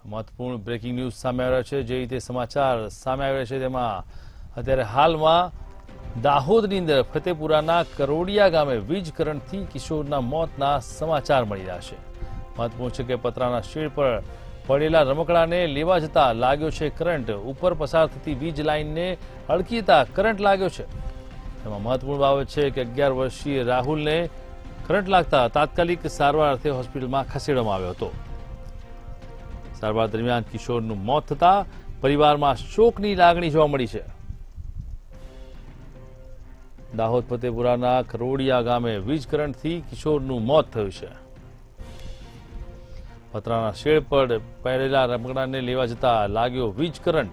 મહત્વપૂર્ણ breaking news સામે આવ્યા છે. જે રીતે સમાચાર સામે આવ્યા છે તેમાં અત્યારે હાલમાં દાહોદની અંદર ફતેપુરાના કરોડિયા ગામે વીજ કરંટથી કિશોરના મોતના સમાચાર મળી રહ્યા છે. મહત્વપૂર્ણ છે કે પતરાના શેડ પર પડેલા રમકડાને લેવા જતા લાગ્યો છે કરંટ. ઉપર પસાર થતી વીજ લાઇનને અડકીતા કરંટ લાગ્યો છે. એમાં મહત્વપૂર્ણ બાબત છે કે 11 વર્ષીય રાહુલને કરંટ લાગતા તાત્કાલિક સારવાર અર્થે હોસ્પિટલમાં ખસેડવામાં આવ્યો હતો. સારવાર દરમિયાન કિશોરનું મોત થતા પરિવારમાં શોકની લાગણી જોવા મળી છે. દાહોદ ફતેપુરાના કરોડિયા ગામે વીજ કરંટથી કિશોરનું મોત થયું છે. પતરાના શેડ પર પડેલા રમકડાને લેવા જતા લાગ્યો વીજ કરંટ.